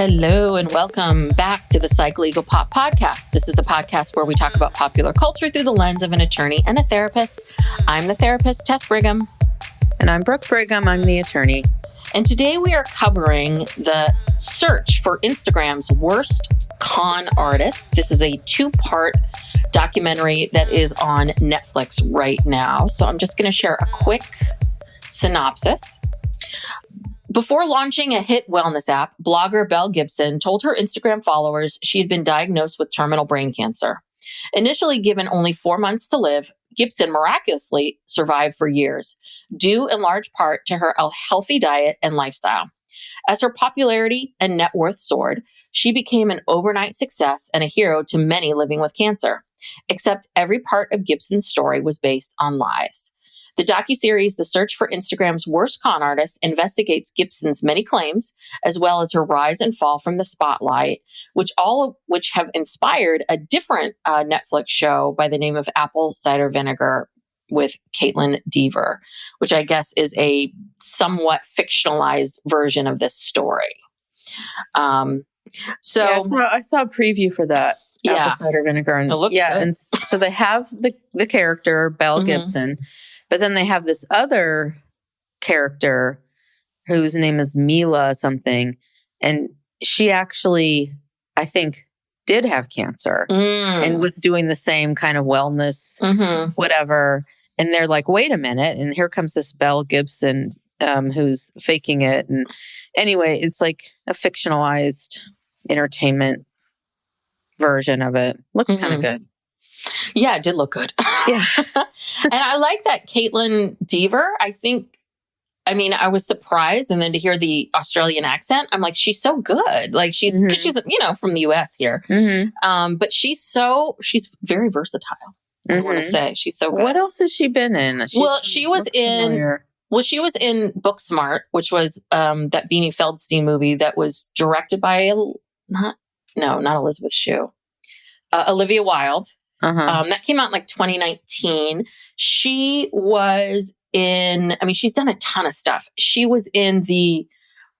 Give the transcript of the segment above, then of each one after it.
Hello and welcome back to the Psych Legal Pop Podcast. This is a podcast where we talk about popular culture through the lens of an attorney and a therapist. I'm the therapist, Tess Brigham. And I'm Brooke Brigham. I'm the attorney. And today we are covering the search for Instagram's worst con artist. This is a two-part documentary that is on Netflix right now. So I'm just going to share a quick synopsis. Before launching a hit wellness app, blogger Belle Gibson told her Instagram followers she had been diagnosed with terminal brain cancer. Initially given only 4 months to live, Gibson miraculously survived for years, due in large part to her healthy diet and lifestyle. As her popularity and net worth soared, she became an overnight success and a hero to many living with cancer. Except every part of Gibson's story was based on lies. The docuseries, The Search for Instagram's Worst Con Artist, investigates Gibson's many claims, as well as her rise and fall from the spotlight, all of which have inspired a different Netflix show by the name of Apple Cider Vinegar with Caitlin Dever, which I guess is a somewhat fictionalized version of this story. I saw a preview for that. Apple Cider Vinegar. And, good. And so they have the character, Belle Gibson, but then they have this other character whose name is Mila something. And she actually, I think, did have cancer and was doing the same kind of wellness, whatever. And they're like, wait a minute. And here comes this Belle Gibson who's faking it. And anyway, it's like a fictionalized entertainment version of it. Looked kind of good. Yeah, it did look good. Yeah. And I like that Caitlin Dever. I was surprised. And then to hear the Australian accent, I'm like, she's so good. Like she's from the US here. But she's very versatile. I want to say she's so good. What else has she been in? She was in Booksmart, which was that Beanie Feldstein movie that was directed by not Elizabeth Shue, Olivia Wilde. That came out in like 2019. She was in, she's done a ton of stuff. She was in the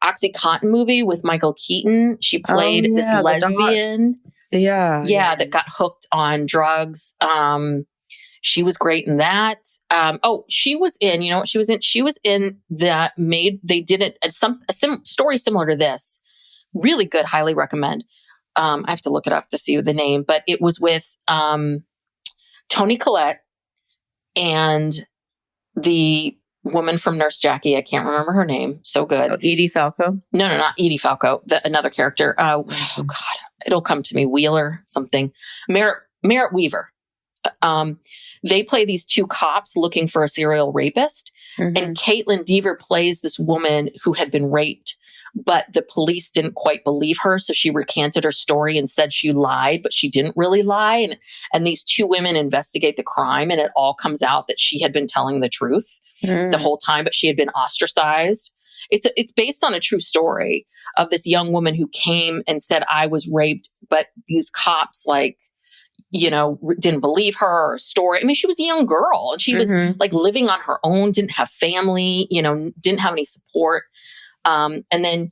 OxyContin movie with Michael Keaton. She played this lesbian. That got hooked on drugs. She was great in that. She was in, you know what she was in? She was in that they did it, a story similar to this. Really good, highly recommend. I have to look it up to see the name, but it was with Toni Collette and the woman from Nurse Jackie. I can't remember her name. So good. Edie Falco? No, not Edie Falco. Another character. Oh God, it'll come to me. Wheeler something. Merritt Weaver. They play these two cops looking for a serial rapist, and Caitlin Dever plays this woman who had been raped. But the police didn't quite believe her, so she recanted her story and said she lied, but she didn't really lie. And these two women investigate the crime, and it all comes out that she had been telling the truth the whole time, but she had been ostracized. It's based on a true story of this young woman who came and said, I was raped, but these cops didn't believe her story. She was a young girl, and she was like living on her own, didn't have family, didn't have any support. And then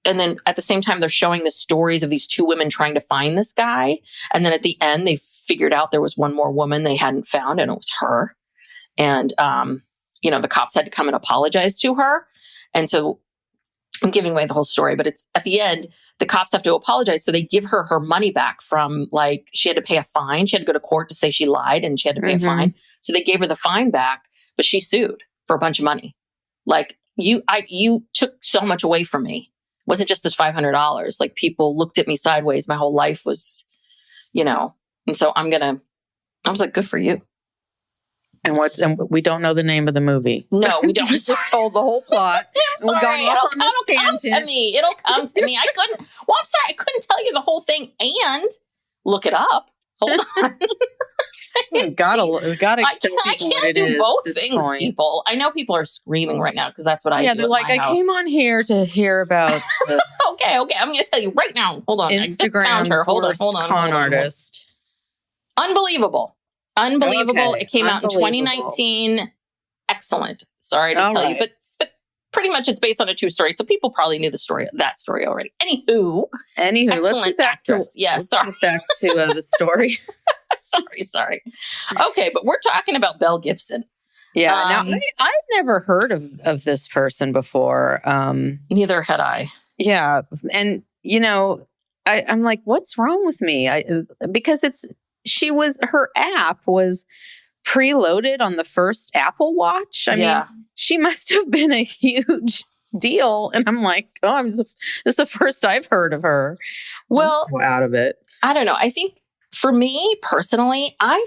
and then at the same time, they're showing the stories of these two women trying to find this guy. And then at the end, they figured out there was one more woman they hadn't found, and it was her. And, the cops had to come and apologize to her. And so I'm giving away the whole story, but it's at the end, the cops have to apologize. So they give her money back from she had to pay a fine. She had to go to court to say she lied, and she had to pay a fine. So they gave her the fine back, but she sued for a bunch of money. Like you took so much away from me. It wasn't just this $500. Like people looked at me sideways. My whole life was, and so I was like, good for you. And we don't know the name of the movie. No, we don't. You just told the whole plot. I'm sorry. It'll come to me. I'm sorry. I couldn't tell you the whole thing and look it up. Hold on. We gotta I can't do both things, people. I know people are screaming right now because that's what I do. Yeah, they're like, I came on here to hear about. Okay. I'm going to tell you right now. Hold on. Instagram's worst con artist. Unbelievable. Okay. It came out in 2019. Excellent. Sorry to tell you, but pretty much it's based on a true story. So people probably knew that story already. Anywho, excellent actress. Sorry. Get back to the story. sorry. Okay, but we're talking about Belle Gibson. Yeah. Now, I've never heard of this person before. Neither had I. Yeah. And, I'm like, what's wrong with me? Because her app was preloaded on the first Apple Watch. I mean, she must have been a huge deal. And I'm like, this is the first I've heard of her. Well, I'm so out of it. I don't know. I think for me personally, I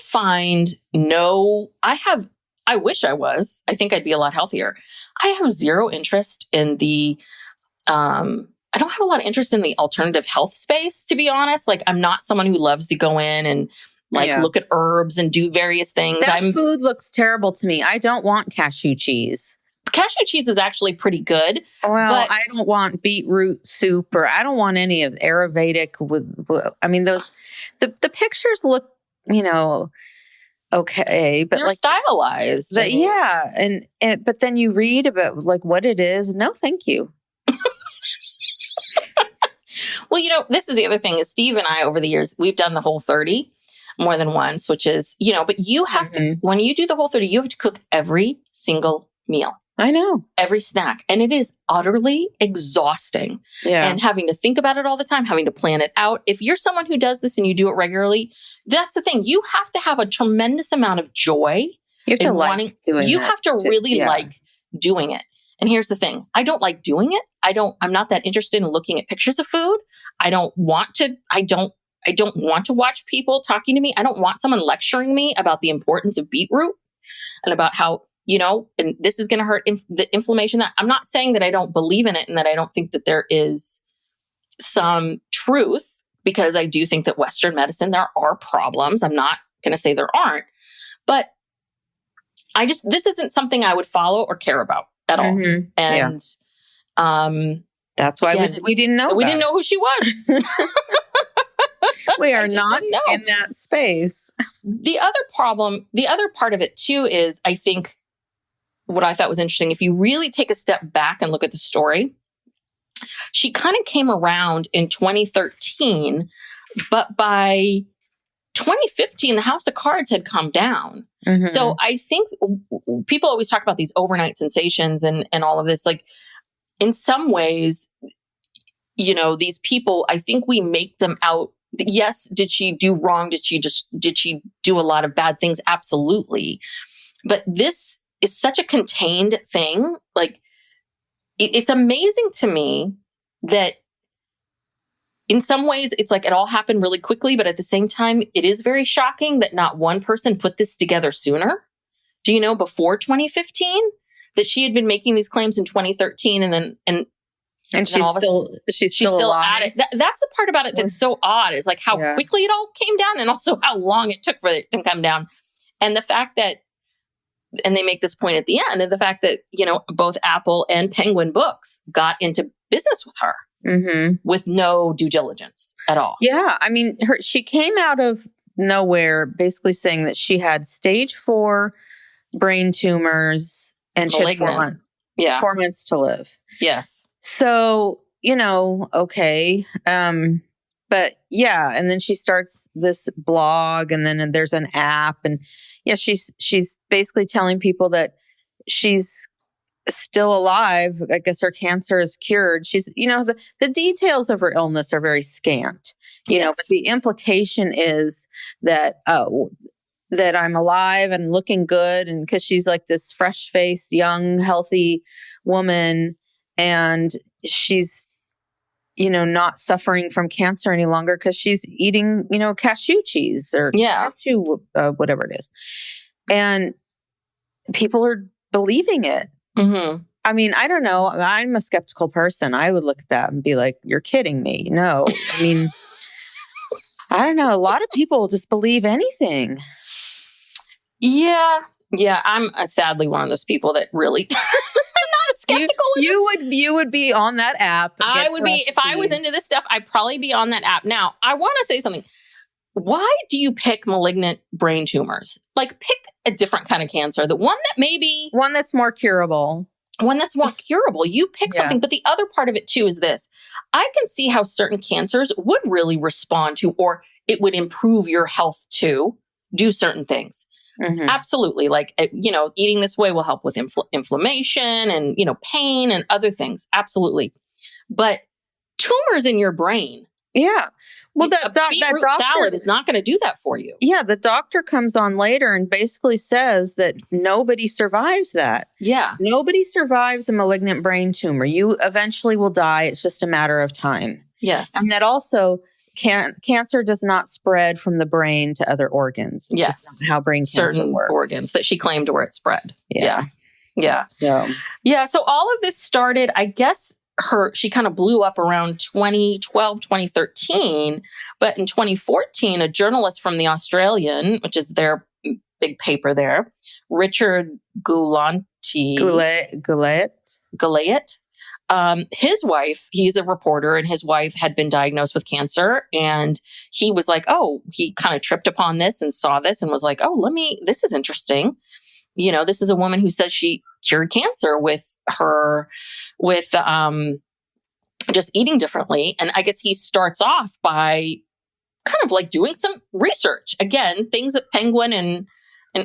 wish I was. I think I'd be a lot healthier. I have zero interest in I don't have a lot of interest in the alternative health space, to be honest. Like, I'm not someone who loves to go in and look at herbs and do various things. That food looks terrible to me. I don't want cashew cheese. Cashew cheese is actually pretty good. Well, but I don't want beetroot soup, or I don't want any of Ayurvedic the pictures look, okay, but they're stylized. But then you read about what it is. No, thank you. Well, this is the other thing is Steve and I over the years, we've done the Whole30 more than once, which is, but you have to, when you do the Whole30, you have to cook every single meal. I know. Every snack. And it is utterly exhausting. Yeah. And having to think about it all the time, having to plan it out. If you're someone who does this and you do it regularly, that's the thing. You have to have a tremendous amount of joy. You have to like doing it. You have to really like doing it. And here's the thing. I don't like doing it. I'm not that interested in looking at pictures of food. I don't want to watch people talking to me. I don't want someone lecturing me about the importance of beetroot and about how, and this is going to hurt the inflammation. That I'm not saying that I don't believe in it and that I don't think that there is some truth, because I do think that Western medicine, there are problems. I'm not going to say there aren't, but this isn't something I would follow or care about at all. Mm-hmm. And, that's why we didn't know. We didn't know who she was. We are not in that space. The other part of it too is, I think what I thought was interesting, if you really take a step back and look at the story, she kind of came around in 2013, but by 2015, the House of Cards had come down. Mm-hmm. So I think people always talk about these overnight sensations and all of this. Like, in some ways, these people, I think we make them out. Yes, did she do wrong? Did she do a lot of bad things? Absolutely. But this is such a contained thing. Like, it's amazing to me that in some ways it's like it all happened really quickly, but at the same time, it is very shocking that not one person put this together sooner. Do you know, before 2015, that she had been making these claims in 2013 and she's still at it. That's the part about it that's so odd, is like how quickly it all came down, and also how long it took for it to come down. And the fact that, and they make this point at the end, of the fact that, both Apple and Penguin Books got into business with her with no due diligence at all. Yeah. I mean, she came out of nowhere basically saying that she had stage 4 brain tumors and she had 4 months to live. Yes. So, okay. But yeah, and then she starts this blog, and then there's an app, and she's basically telling people that she's still alive. I guess her cancer is cured. She's, the details of her illness are very scant, but the implication is that, that I'm alive and looking good. And because she's like this fresh faced, young, healthy woman, and she's, not suffering from cancer any longer because she's eating, cashew cheese or cashew, whatever it is. And people are believing it. Mm-hmm. I mean, I don't know. I'm a skeptical person. I would look at that and be like, you're kidding me. No, I mean, I don't know. A lot of people just believe anything. Yeah. Yeah. I'm sadly one of those people that really I'm not skeptical. You would be on that app. I would be, if I was into this stuff, I'd probably be on that app. Now, I want to say something. Why do you pick malignant brain tumors? Like, pick a different kind of cancer. The one that maybe... One that's more curable. one that's more curable. You pick Yeah. something. But the other part of it too is this. I can see how certain cancers would really respond to, or it would improve your health to do certain things. Mm-hmm. Absolutely. Like, eating this way will help with inflammation and, pain and other things. Absolutely. But tumors in your brain. Yeah. Well, A that beetroot doctor salad is not going to do that for you. Yeah, the doctor comes on later and basically says that nobody survives that. Yeah. Nobody survives a malignant brain tumor. You eventually will die. It's just a matter of time. Yes. And that also cancer does not spread from the brain to other organs. It's Yes. just not how brain cancer certain works. organs that she claimed were it spread. Yeah. So all of this started, I guess, she kind of blew up around 2012, 2013. But in 2014, a journalist from the Australian, which is their big paper there, Richard Goulet, his wife, he's a reporter, and his wife had been diagnosed with cancer. And he was like, he kind of tripped upon this and saw this and was like, this is interesting. This is a woman who says she cured cancer with just eating differently. And I guess he starts off by kind of like doing some research. Again, things that Penguin and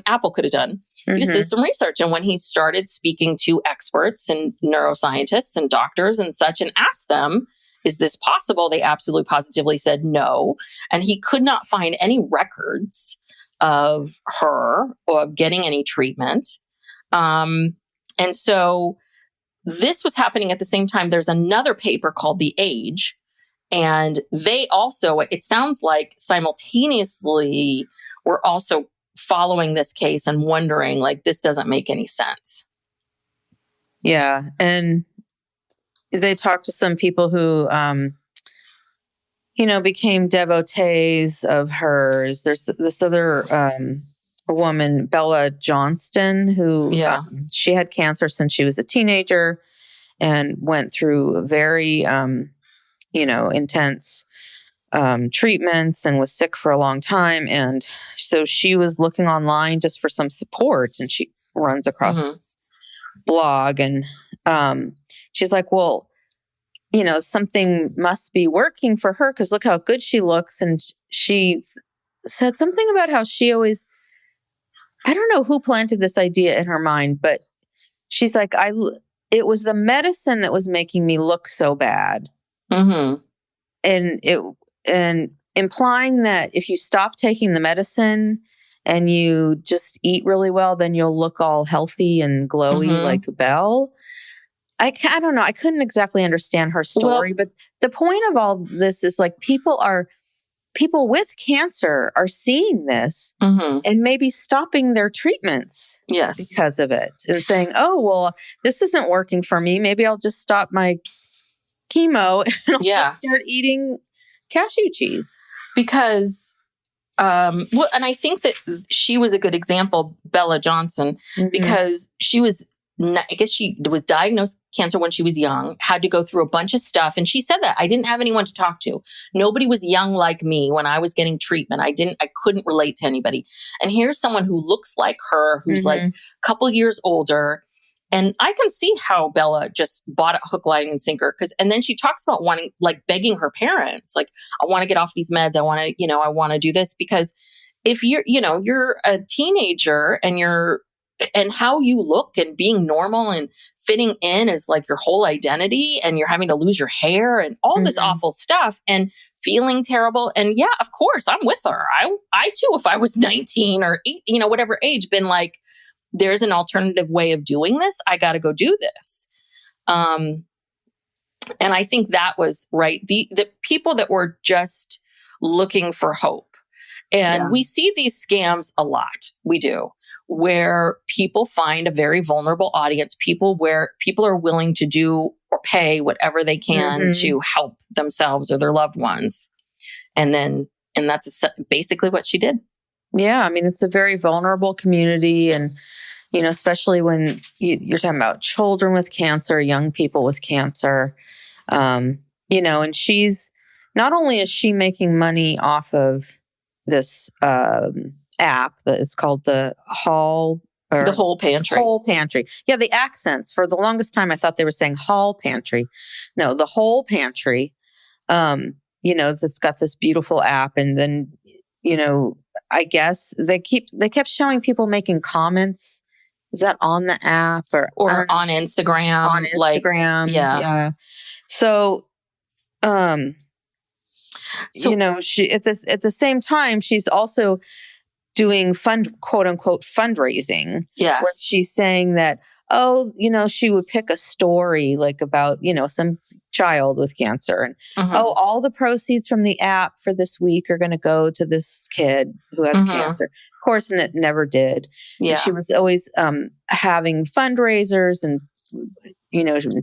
Apple could have done. He just did some research. And when he started speaking to experts and neuroscientists and doctors and such and asked them, is this possible? They absolutely positively said no. And he could not find any records of her or of getting any treatment. And so this was happening at the same time. There's another paper called The Age. And they also, it sounds like simultaneously, were also following this case and wondering, like, this doesn't make any sense. Yeah. And they talked to some people who, became devotees of hers. There's this other woman, Bella Johnston, who she had cancer since she was a teenager and went through very, intense treatments and was sick for a long time. And so she was looking online just for some support, and she runs across this blog, and she's like, well, something must be working for her because look how good she looks. And she said something about how she always, I don't know who planted this idea in her mind, but she's like, it was the medicine that was making me look so bad. Mm-hmm. And implying that if you stop taking the medicine and you just eat really well, then you'll look all healthy and glowy like Belle. I don't know. I couldn't exactly understand her story, but the point of all this is like people with cancer are seeing this and maybe stopping their treatments because of it and saying, oh, well, this isn't working for me. Maybe I'll just stop my chemo and I'll just start eating cashew cheese. Because, and I think that she was a good example, Bella Johnson, because she was, I guess she was diagnosed cancer when she was young, had to go through a bunch of stuff. And she said that I didn't have anyone to talk to. Nobody was young like me when I was getting treatment. I couldn't relate to anybody. And here's someone who looks like her, who's like a couple years older. And I can see how Bella just bought it hook, line, and sinker. And then she talks about wanting, like, begging her parents, like, I want to get off these meds. I want to do this. Because if you're a teenager and how you look and being normal and fitting in is like your whole identity, and you're having to lose your hair and all this awful stuff and feeling terrible. And yeah, of course, I'm with her. I too, if I was 19 or 8, whatever age, been like, there's an alternative way of doing this. I got to go do this. And I think that was right. The people that were just looking for hope. And we see these scams a lot. We do. Where people find a very vulnerable audience, where people are willing to do or pay whatever they can to help themselves or their loved ones. And that's basically what she did. Yeah. I mean, it's a very vulnerable community. And, especially when you're talking about children with cancer, young people with cancer, and she's, not only is she making money off of this app that it's called the Hall or The whole pantry. Whole pantry. Yeah, the accents. For the longest time, I thought they were saying hall pantry. No, the whole pantry. That's got this beautiful app, and then, I guess they kept showing people making comments. Is that on the app or I Or don't know, on Instagram? on Instagram? Yeah. So, she at the same time, she's also doing quote unquote fundraising, where Yes. she's saying that, she would pick a story like about, some child with cancer, and all the proceeds from the app for this week are going to go to this kid who has cancer. Of course, and it never did. Yeah. And she was always having fundraisers and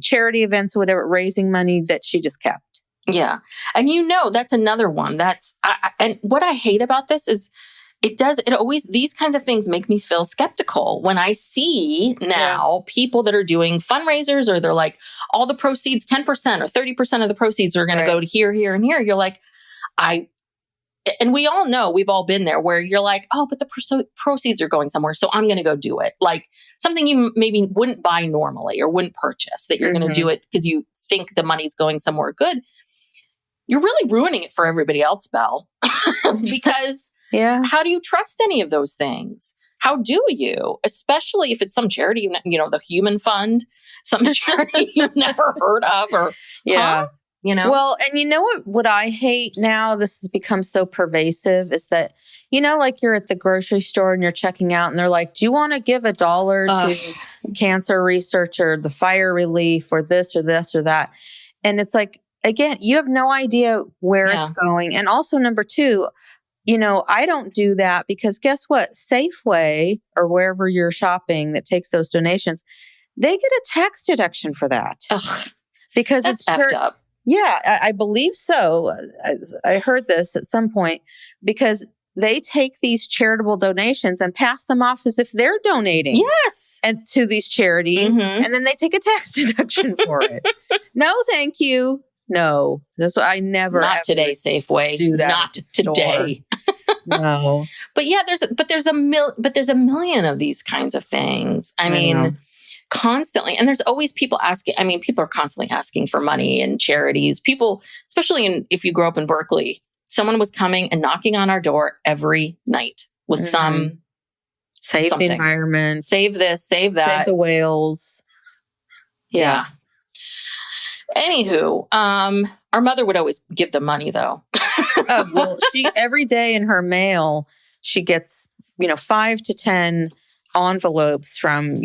charity events, whatever, raising money that she just kept. Yeah. And that's another one. And what I hate about this is these kinds of things make me feel skeptical when I see now people that are doing fundraisers, or they're like, all the proceeds, 10% or 30% of the proceeds are going to go to here, here, and here. You're like, and we all know, we've all been there, where you're like, oh, but the proceeds are going somewhere, so I'm going to go do it. Like something you maybe wouldn't buy normally or wouldn't purchase, that you're going to do it because you think the money's going somewhere good. You're really ruining it for everybody else, Belle, because how do you trust any of those things? How do you? Especially if it's some charity, the Human Fund, some charity you've never heard of, or Well, and what I hate now, this has become so pervasive, is that, like you're at the grocery store and you're checking out and they're like, do you want to give $1 to cancer research or the fire relief or this or this or that? And it's like, again, you have no idea where it's going. And also, number two, I don't do that because guess what? Safeway or wherever you're shopping that takes those donations, they get a tax deduction for that. Ugh, because that's effed up. Yeah, I believe so. I heard this at some point, because they take these charitable donations and pass them off as if they're donating. Yes. And to these charities, and then they take a tax deduction for it. No, thank you. No, that's what I never. Not today, Safeway. Do that. Not today. No. But there's a million of these kinds of things. I mean, constantly. And there's always people asking. I mean, people are constantly asking for money and charities. People, especially if you grow up in Berkeley, someone was coming and knocking on our door every night with some save the environment, save this, save that, save the whales. Yeah. Anywho, our mother would always give them money, though. Well, every day in her mail, she gets, 5 to 10 envelopes from,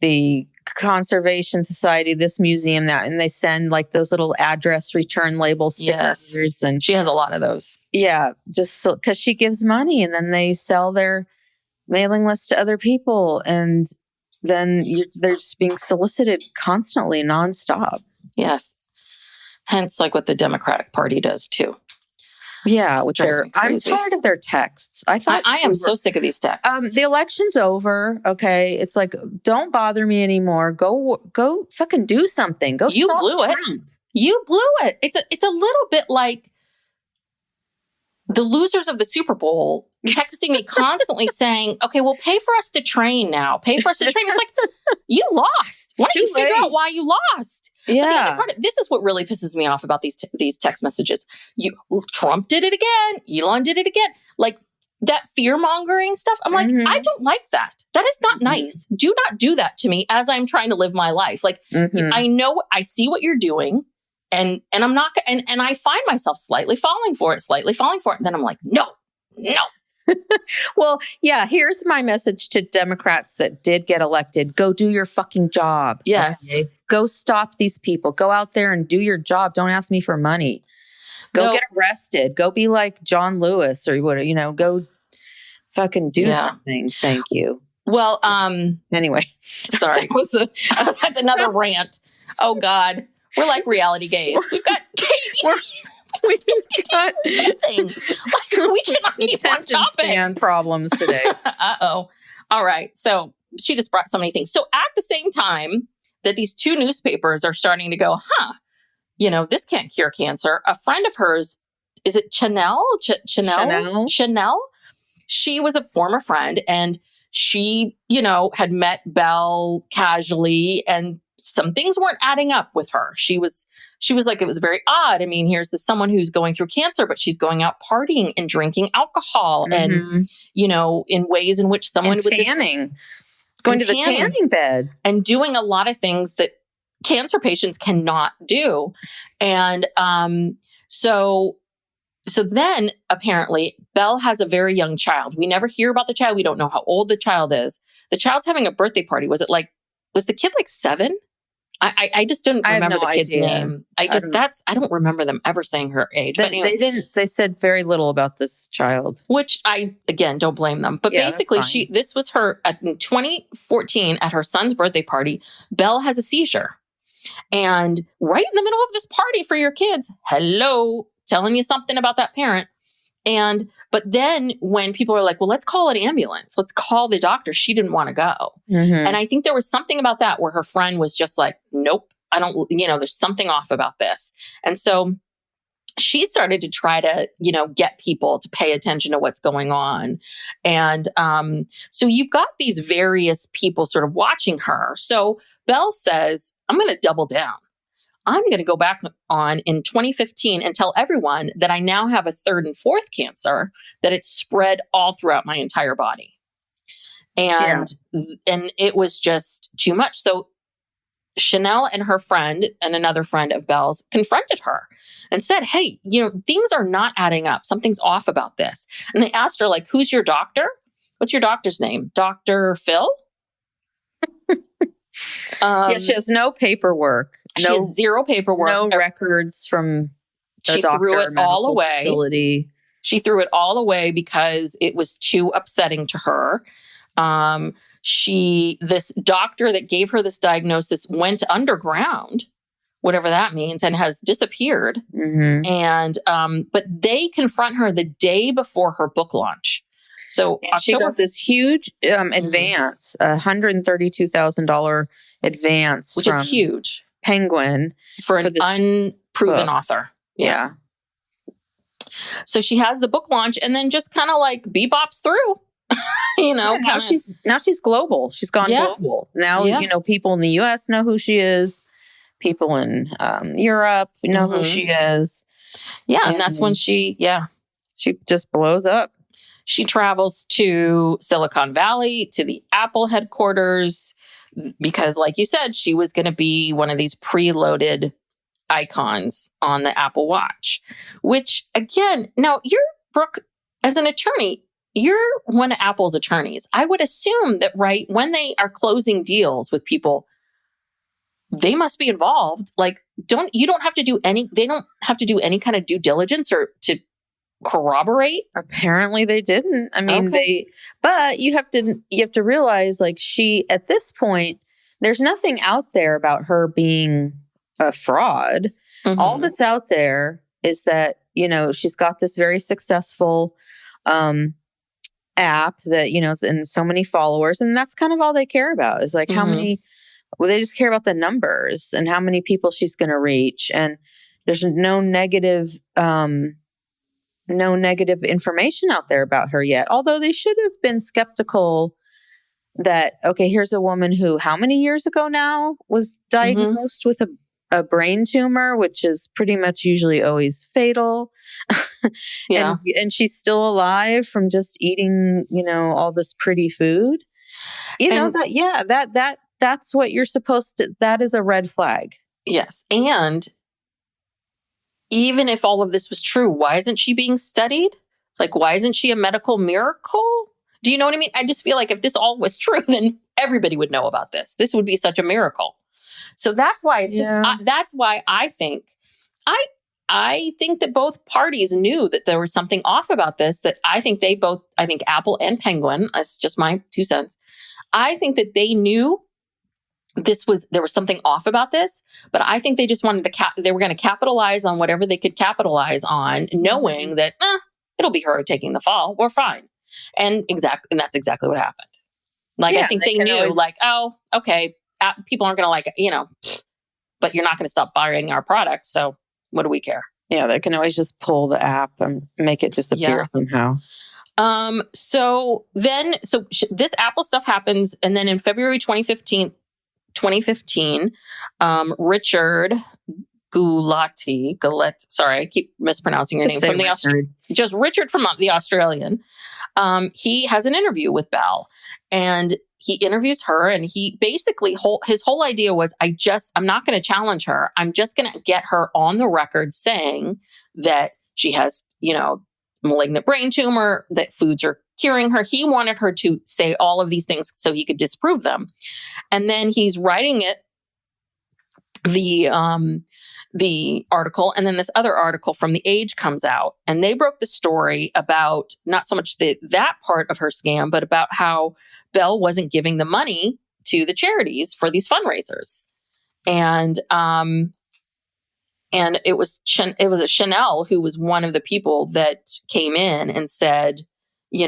the Conservation Society, this museum, that, and they send like those little address return label stickers. Yes. And she has a lot of those. Yeah. Just because she gives money, and then they sell their mailing list to other people. And then they're just being solicited constantly, nonstop. Yes. Hence, like what the Democratic Party does too. Yeah, I'm tired of their texts. I am so sick of these texts. The election's over. Okay, it's like, don't bother me anymore. Go fucking do something. Go. You stop blew Trump. it. You blew it. It's a little bit like the losers of the Super Bowl texting me constantly saying, okay, well, pay for us to train now. Pay for us to train. It's like, you lost. Why don't you figure out why you lost? Yeah. But the other part, this is what really pisses me off about these text messages. Trump did it again. Elon did it again. Like that fear mongering stuff. I'm like, I don't like that. That is not nice. Do not do that to me as I'm trying to live my life. Like I know, I see what you're doing. And I'm not, and I find myself slightly falling for it. And then I'm like, no. Well, yeah, here's my message to Democrats that did get elected. Go do your fucking job. Yes. Okay? Go stop these people. Go out there and do your job. Don't ask me for money. Go get arrested. Go be like John Lewis or whatever, go fucking do something. Thank you. Well, anyway, sorry. That's another rant. Oh God. We're like reality gays. We've got We've got something. Like we cannot keep on topic. Span problems today. Uh-oh. All right. So she just brought so many things. So at the same time that these two newspapers are starting to go, this can't cure cancer. A friend of hers, is it Chanel? Chanel? She was a former friend, and she, had met Belle casually, and some things weren't adding up with her. She was like, it was very odd. I mean, here's someone who's going through cancer, but she's going out partying and drinking alcohol and, in ways in which someone and with tanning, going to the tanning bed and doing a lot of things that cancer patients cannot do. And, so then apparently Belle has a very young child. We never hear about the child. We don't know how old the child is. The child's having a birthday party. Was the kid like 7? I just didn't remember the kid's name. I don't remember them ever saying her age. But anyway, they said very little about this child. Which I, again, don't blame them. But basically this was her in 2014 at her son's birthday party. Belle has a seizure. And right in the middle of this party for your kids, hello, telling you something about that parent. But then when people are like, well, let's call an ambulance, let's call the doctor, she didn't want to go. And I think there was something about that where her friend was just like, nope, I don't, there's something off about this. And so she started to try to, get people to pay attention to what's going on. And so you've got these various people sort of watching her. So Belle says, I'm going to double down. I'm going to go back on in 2015 and tell everyone that I now have a 3rd and 4th cancer, that it's spread all throughout my entire body. And it was just too much. So Chanel and her friend and another friend of Belle's confronted her and said, hey, things are not adding up. Something's off about this. And they asked her, like, who's your doctor? What's your doctor's name? Dr. Phil? She has no paperwork. She has 0 paperwork. No records from the doctor, threw it all away. Facility. She threw it all away because it was too upsetting to her. This doctor that gave her this diagnosis went underground, whatever that means, and has disappeared. And, but they confront her the day before her book launch. So she got this huge advance, $132,000 advance, which is huge. Penguin for an unproven author. Yeah. So she has the book launch and then just kind of like bebops through. Now she's global. She's gone global. Now, people in the US know who she is. People in Europe know who she is. Yeah. And that's when she just blows up. She travels to Silicon Valley, to the Apple headquarters, because like you said, she was going to be one of these preloaded icons on the Apple Watch, which again, now Brooke, as an attorney, you're one of Apple's attorneys. I would assume that when they are closing deals with people, they must be involved. Like, they don't have to do any kind of due diligence or to corroborate. Apparently they didn't. I mean, but you have to realize, like, she, at this point, there's nothing out there about her being a fraud. All that's out there is that, she's got this very successful, app that, and so many followers. And that's kind of all they care about is like how many, they just care about the numbers and how many people she's going to reach. And there's no negative information out there about her yet. Although they should have been skeptical that, okay, here's a woman who, how many years ago now, was diagnosed with a brain tumor, which is pretty much usually always fatal. And she's still alive from just eating, all this pretty food. That's what you're supposed to, that is a red flag. Yes. And even if all of this was true, why isn't she being studied? Like, why isn't she a medical miracle? Do you know what I mean? I just feel like if this all was true, then everybody would know about this. This would be such a miracle. So that's why it's that's why I think that both parties knew that there was something off about this, that I think Apple and Penguin, that's just my 2 cents. I think that they knew there was something off about this, but I think they just wanted they were going to capitalize on whatever they could capitalize on, knowing that it'll be her taking the fall. We're fine. And that's exactly what happened. Like, I think they knew like, oh, okay, people aren't going to like it, but you're not going to stop buying our product. So what do we care? Yeah. They can always just pull the app and make it disappear somehow. This Apple stuff happens, and then in February 2015, Richard Gulati, sorry, I keep mispronouncing your name, from the just Richard from the Australian. He has an interview with Belle, and he interviews her, and he basically his whole idea was, I'm not going to challenge her. I'm just going to get her on the record saying that she has, malignant brain tumor, that foods are curing her. He wanted her to say all of these things so he could disprove them. And then he's writing it, the article, and then this other article from The Age comes out, and they broke the story about not so much that part of her scam, but about how Belle wasn't giving the money to the charities for these fundraisers. And it was a Chanel who was one of the people that came in and said, she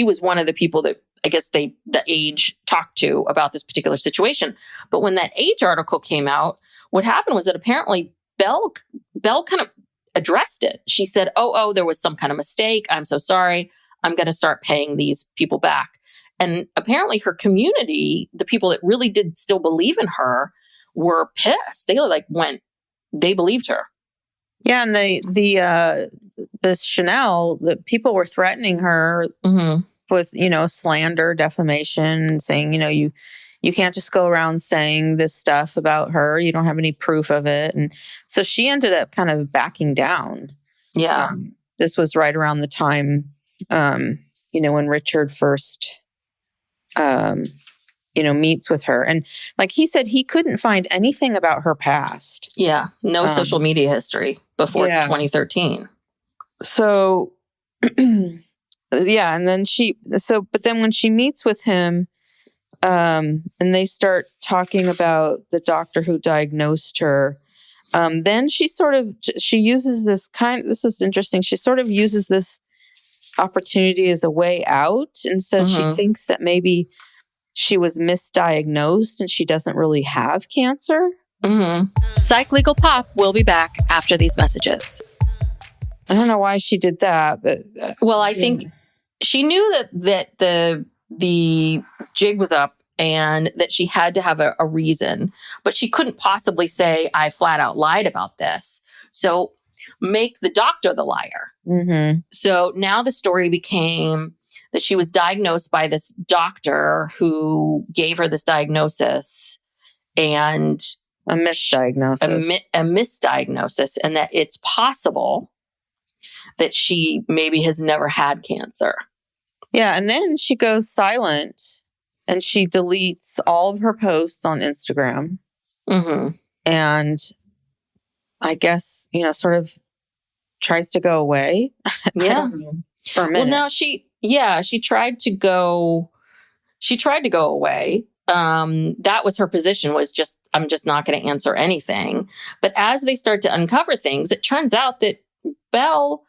was one of the people that I guess the Age talked to about this particular situation. But when that Age article came out, what happened was that apparently Belle kind of addressed it. She said, oh, there was some kind of mistake. I'm so sorry. I'm going to start paying these people back. And apparently her community, the people that really did still believe in her, were pissed. They believed her. Yeah, and the Chanel, the people were threatening her with, slander, defamation, saying, you can't just go around saying this stuff about her. You don't have any proof of it. And so she ended up kind of backing down. Yeah. This was right around the time, when Richard first, meets with her. And like he said, he couldn't find anything about her past. Yeah. No social media history before 2013. So, yeah. And then but then when she meets with him, and they start talking about the doctor who diagnosed her, then she uses this is interesting. She sort of uses this opportunity as a way out and says she thinks that maybe she was misdiagnosed and she doesn't really have cancer. Psych Legal Pop will be back after these messages. I don't know why she did that, but I think she knew that the jig was up and that she had to have a reason, but she couldn't possibly say, I flat out lied about this. So make the doctor the liar. So now the story became that she was diagnosed by this doctor who gave her this diagnosis, and a misdiagnosis. A misdiagnosis, and that it's possible that she maybe has never had cancer. Yeah, and then she goes silent and she deletes all of her posts on Instagram. And I guess, sort of tries to go away. Yeah. I don't know, for a minute. Well, now she tried to go away. That was her position, was just, I'm just not going to answer anything. But as they start to uncover things, it turns out that Belle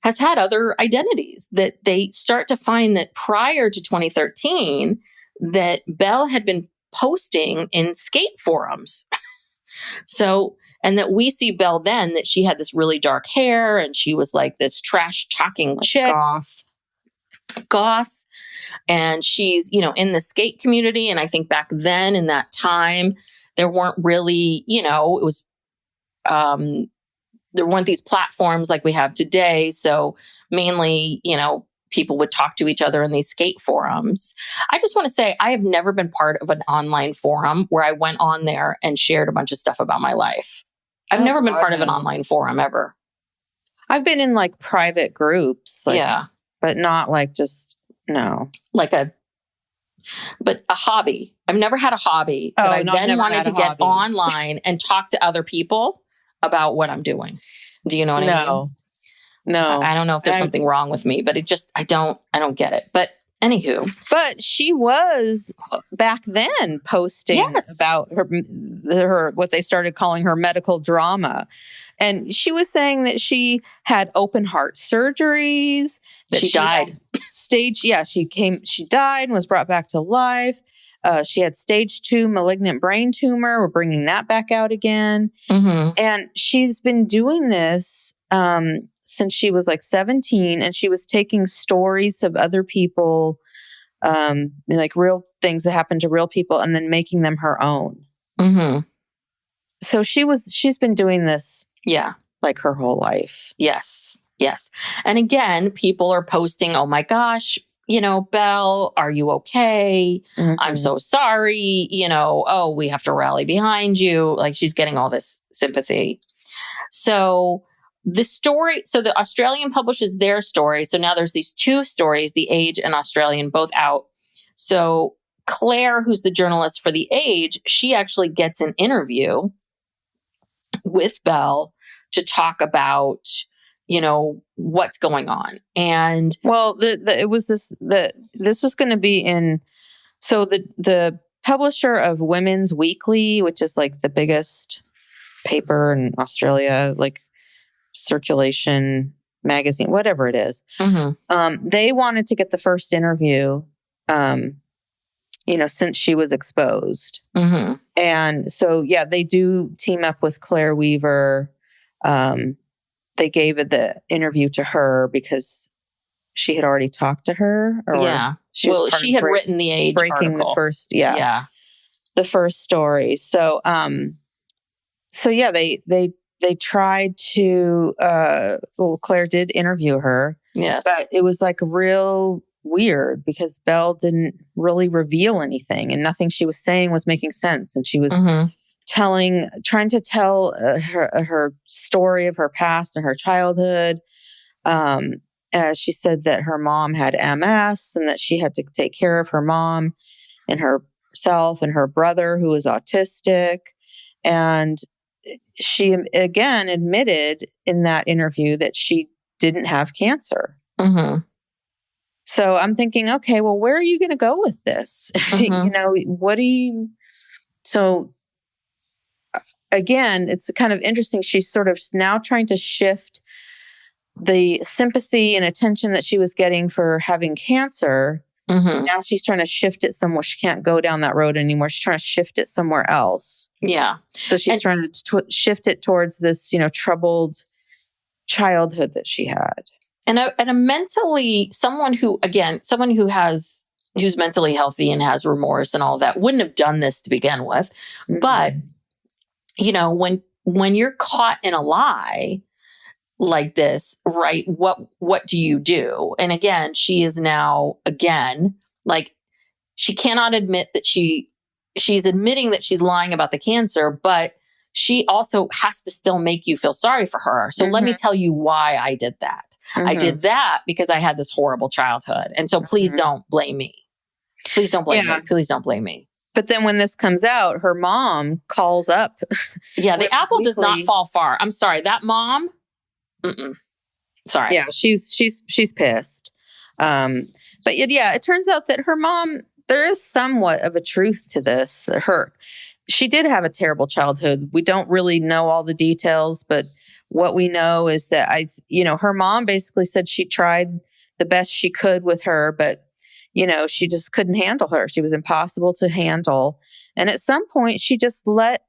has had other identities, that they start to find that prior to 2013, that Belle had been posting in skate forums. So, and that we see Belle then, that she had this really dark hair and she was like this trash talking chick. Goth. And she's, in the skate community. And I think back then in that time, there weren't really, it was, there weren't these platforms like we have today. So mainly, people would talk to each other in these skate forums. I just want to say, I have never been part of an online forum where I went on there and shared a bunch of stuff about my life. I've never been part of an online forum ever. I've been in like private groups. But not like just, no. But a hobby. I've never had a hobby. But I then wanted to get online and talk to other people about what I'm doing. Do you know what I mean? No. I don't know if there's something wrong with me, but I don't get it. But anywho. But she was back then posting about her, what they started calling her medical drama. And she was saying that she had open heart surgeries, that she died. She died and was brought back to life. She had stage 2 malignant brain tumor. We're bringing that back out again. And she's been doing this since she was like 17, and she was taking stories of other people, like real things that happened to real people, and then making them her own. Mm-hmm. So she's been doing this, Yeah, like her whole life. Yes. And again, people are posting, oh my gosh, Belle, are you okay? I'm so sorry. Oh, we have to rally behind you. Like, she's getting all this sympathy. So the Australian publishes their story. So now there's these two stories, The Age and Australian, both out. So Claire, who's the journalist for The Age, she actually gets an interview with Belle to talk about, what's going on. And well, it was this was going to be in, so the publisher of Women's Weekly, which is like the biggest paper in Australia, like circulation magazine, whatever it is. They wanted to get the first interview, since she was exposed. And so, yeah, they do team up with Claire Weaver. They gave the interview to her because she had already talked to her. Or she had written the Age breaking article. The first, the first story. So, yeah, they tried to. Claire did interview her. Yes, but it was like real weird because Belle didn't really reveal anything, and nothing she was saying was making sense. And she was trying to tell her story of her past and her childhood. She said that her mom had MS and that she had to take care of her mom and herself and her brother, who was autistic. And she again admitted in that interview that she didn't have cancer. So I'm thinking, okay, well, where are you going to go with this? What do you... So again, it's kind of interesting. She's sort of now trying to shift the sympathy and attention that she was getting for having cancer. Now she's trying to shift it somewhere. She can't go down that road anymore. She's trying to shift it somewhere else. Yeah. So she's trying to shift it towards this, troubled childhood that she had. And a mentally, someone who's mentally healthy and has remorse and all that wouldn't have done this to begin with. But, when you're caught in a lie like this, right? What do you do? And again, she is now like, she cannot admit that she's admitting that she's lying about the cancer, but she also has to still make you feel sorry for her. So let me tell you why I did that. I did that because I had this horrible childhood. And so please don't blame me. Please don't blame me. Please don't blame me. But then when this comes out, her mom calls up. Yeah, the apple does not fall far. I'm sorry. That mom... Sorry. Yeah, she's pissed. But yeah, it turns out that her mom, there is somewhat of a truth to this. She did have a terrible childhood. We don't really know all the details, but what we know is that her mom basically said she tried the best she could with her, but she just couldn't handle her. She was impossible to handle. And at some point she just let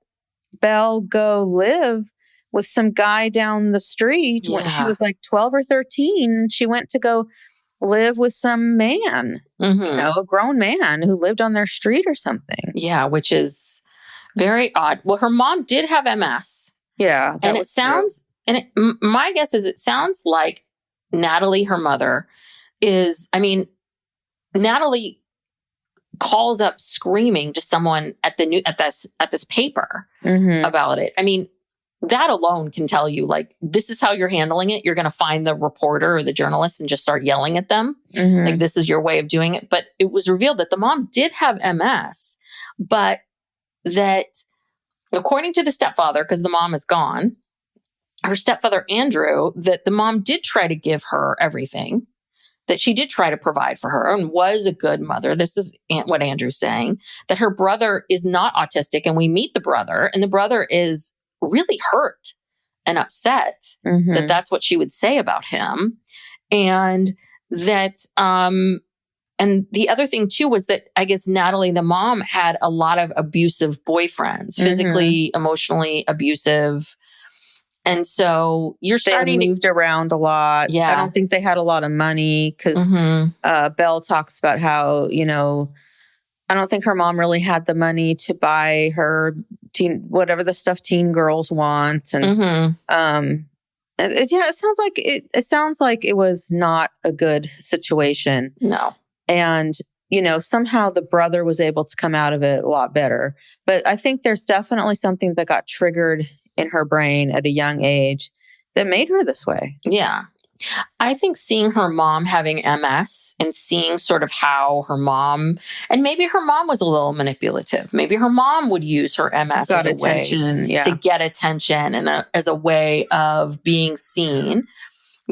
Belle go live with some guy down the street when she was like 12 or 13. She went to go live with some man, a grown man who lived on their street or something. Yeah, which is very odd. Well, her mom did have MS. Yeah. And it sounds, my guess is it sounds like Natalie, her mother, Natalie calls up screaming to someone at this paper about it. I mean, that alone can tell you, like, this is how you're handling it. You're going to find the reporter or the journalist and just start yelling at them. Like, this is your way of doing it. But it was revealed that the mom did have MS, but that according to the stepfather, because the mom is gone, her stepfather, Andrew, that the mom did try to give her everything, that she did try to provide for her and was a good mother. This is what Andrew's saying, that her brother is not autistic. And we meet the brother, and the brother is really hurt and upset that that's what she would say about him. And that, and the other thing too was that I guess Natalie, the mom, had a lot of abusive boyfriends, physically, emotionally abusive. And so you're They had starting to, moved around a lot. Yeah. I don't think they had a lot of money because Belle talks about how, I don't think her mom really had the money to buy her whatever the stuff teen girls want. And it sounds like it was not a good situation. No. And somehow the brother was able to come out of it a lot better. But I think there's definitely something that got triggered in her brain at a young age that made her this way. Yeah. I think seeing her mom having MS and seeing sort of how her mom, and maybe her mom was a little manipulative. Maybe her mom would use her MS as a way to get attention and as a way of being seen.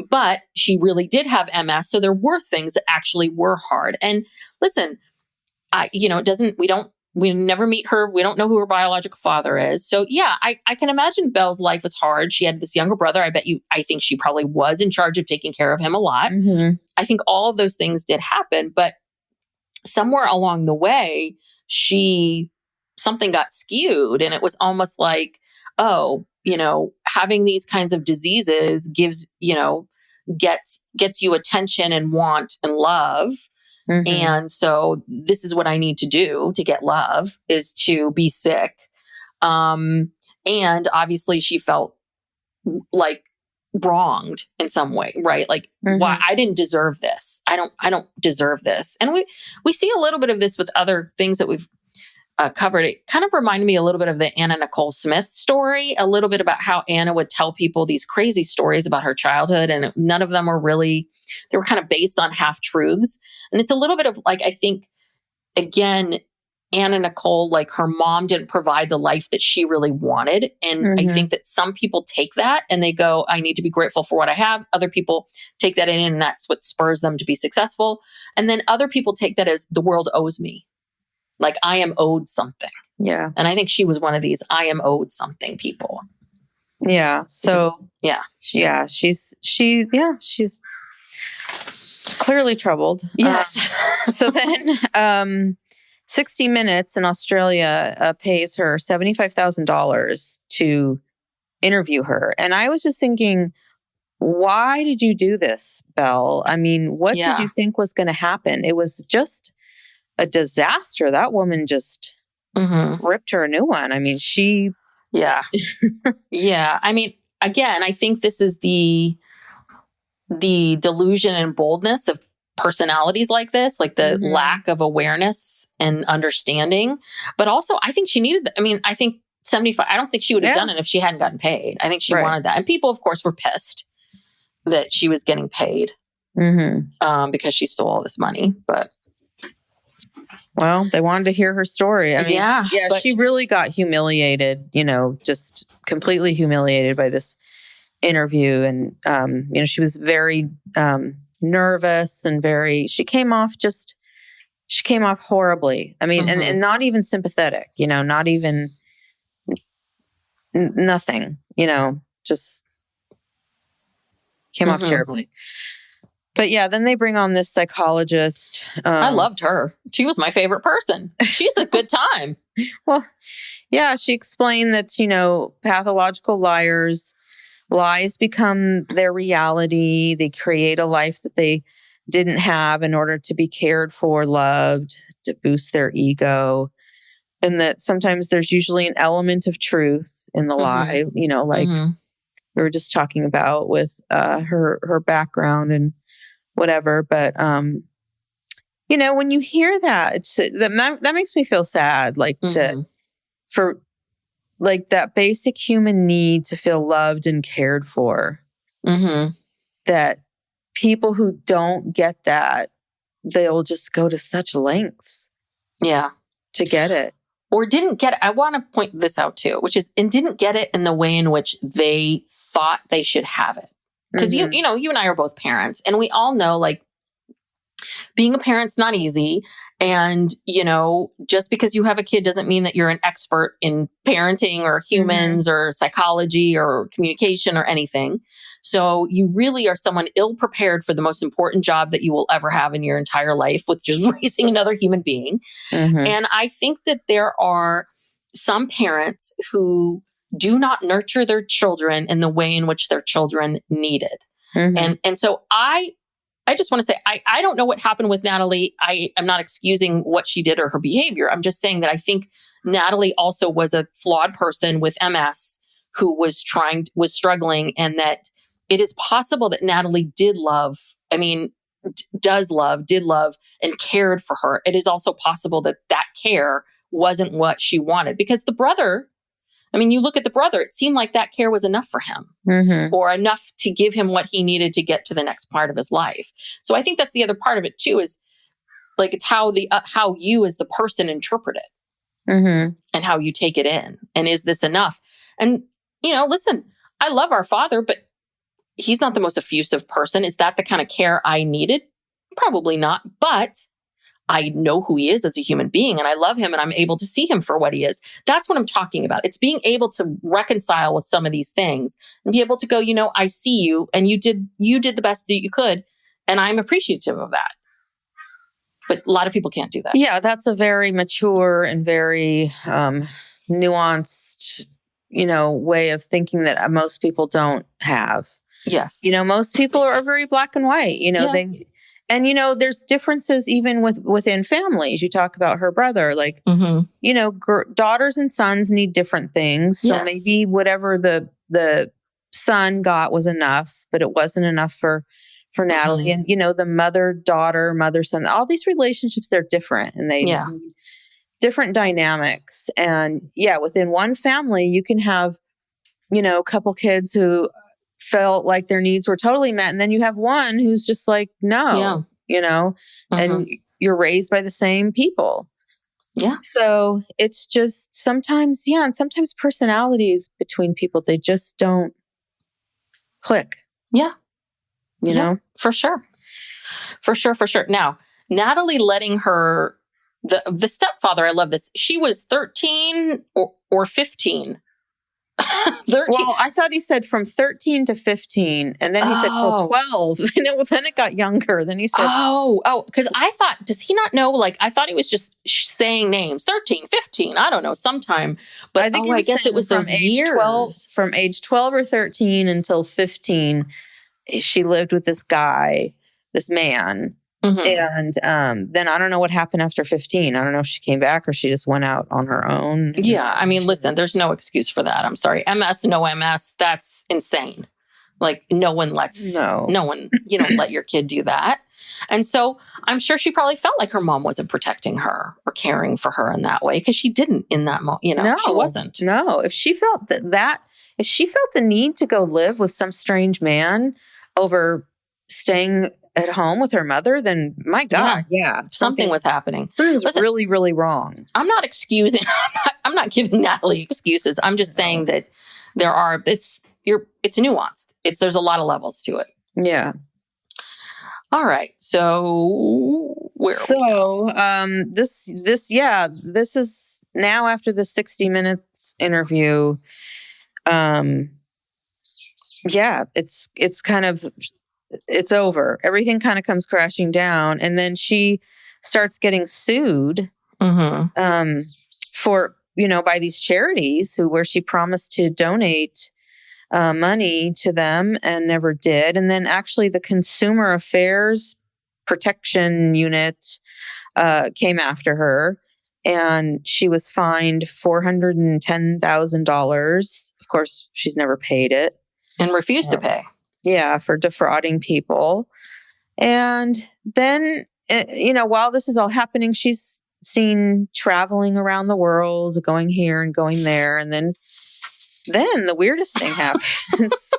But she really did have MS. So there were things that actually were hard. And listen, we never meet her. We don't know who her biological father is. So yeah, I can imagine Belle's life was hard. She had this younger brother. I think she probably was in charge of taking care of him a lot. Mm-hmm. I think all of those things did happen, but somewhere along the way, something got skewed, and it was almost like, having these kinds of diseases gets you attention and want and love. Mm-hmm. And so this is what I need to do to get love, is to be sick. And obviously she felt like wronged in some way, right? Like, why I didn't deserve this. I don't deserve this. And we see a little bit of this with other things that we've covered. It kind of reminded me a little bit of the Anna Nicole Smith story, a little bit about how Anna would tell people these crazy stories about her childhood, and none of them were really, they were kind of based on half truths. And it's a little bit of like, I think, again, Anna Nicole, like her mom didn't provide the life that she really wanted. And I think that some people take that and they go, I need to be grateful for what I have. Other people take that in and that's what spurs them to be successful. And then other people take that as the world owes me. Like I am owed something. Yeah. And I think she was one of these I am owed something people. Yeah. So she's clearly troubled. Yes. So then 60 Minutes in Australia pays her $75,000 to interview her. And I was just thinking, why did you do this, Belle? I mean, what did you think was going to happen? It was just a disaster. That woman just ripped her a new one. I mean, she... Yeah. Yeah. I mean, again, I think this is the delusion and boldness of personalities like this, like the lack of awareness and understanding. But also, I think she needed, I think 75, I don't think she would have done it if she hadn't gotten paid. I think she wanted that. And people, of course, were pissed that she was getting paid because she stole all this money. But well, they wanted to hear her story. I mean, she really got humiliated, just completely humiliated by this interview. And, she was very nervous and she came off horribly. I mean, and not even sympathetic, not even nothing, just came off terribly. But yeah, then they bring on this psychologist. I loved her. She was my favorite person. She's a good time. Well, yeah, she explained that, pathological lies become their reality. They create a life that they didn't have in order to be cared for, loved, to boost their ego. And that sometimes there's usually an element of truth in the lie, like we were just talking about with her background and whatever. But, when you hear that, that makes me feel sad. Like that for like that basic human need to feel loved and cared for, that people who don't get that, they'll just go to such lengths to get it. Or didn't get it. I want to point this out too, which is, and didn't get it in the way in which they thought they should have it. Because you and I are both parents, and we all know, like, being a parent's not easy. And, just because you have a kid doesn't mean that you're an expert in parenting or humans or psychology or communication or anything. So you really are someone ill prepared for the most important job that you will ever have in your entire life, which is raising another human being. And I think that there are some parents who do not nurture their children in the way in which their children needed. And so I just want to say, I don't know what happened with Natalie. I am not excusing what she did or her behavior. I'm just saying that I think Natalie also was a flawed person with MS who was struggling, and that it is possible that Natalie did love, and cared for her. It is also possible that care wasn't what she wanted, because the brother, you look at the brother, it seemed like that care was enough for him, or enough to give him what he needed to get to the next part of his life. So I think that's the other part of it too, is like, it's how how you as the person interpret it, and how you take it in. And is this enough? And, listen, I love our father, but he's not the most effusive person. Is that the kind of care I needed? Probably not. But I know who he is as a human being, and I love him, and I'm able to see him for what he is. That's what I'm talking about. It's being able to reconcile with some of these things and be able to go, I see you, and you did the best that you could, and I'm appreciative of that. But a lot of people can't do that. Yeah, that's a very mature and very nuanced, way of thinking that most people don't have. Yes. Most people are very black and white. There's differences even within families. You talk about her brother, like, daughters and sons need different things. So maybe whatever the son got was enough, but it wasn't enough for Natalie. And, the mother-daughter, mother-son, all these relationships, they're different, and they need different dynamics. And within one family, you can have, a couple kids who felt like their needs were totally met. And then you have one who's just like, no, and you're raised by the same people. Yeah. So it's just sometimes, and sometimes personalities between people, they just don't click. Yeah. You know? For sure. For sure. Now, Natalie letting her, the stepfather, I love this. She was 13 or 15. 13. Well, I thought he said from 13 to 15, and then he said till 12. Then it got younger. Then he said, because I thought, does he not know? Like, I thought he was just saying names, 13, 15, I don't know, sometime. But I think I guess it was those years. 12, from age 12 or 13 until 15, she lived with this guy, this man. And then I don't know what happened after 15. I don't know if she came back or she just went out on her own. Yeah. Listen, there's no excuse for that. I'm sorry. MS, no MS. That's insane. Like, no one, you don't let your kid do that. And so I'm sure she probably felt like her mom wasn't protecting her or caring for her in that way, because she didn't in that moment. She wasn't. No, if she felt if she felt the need to go live with some strange man over staying at home with her mother, then my God, something was happening. Something was really, really wrong. I'm not excusing. I'm not giving Natalie excuses. I'm just saying that it's nuanced. There's a lot of levels to it. Yeah. All right. So this is now after the 60 Minutes interview. It's kind of, it's over. Everything kind of comes crashing down. And then she starts getting sued for, by these charities where she promised to donate money to them and never did. And then actually the Consumer Affairs Protection Unit came after her, and she was fined $410,000. Of course, she's never paid it. And refused to pay. Yeah, for defrauding people. And then, while this is all happening, she's seen traveling around the world, going here and going there. And then the weirdest thing happens.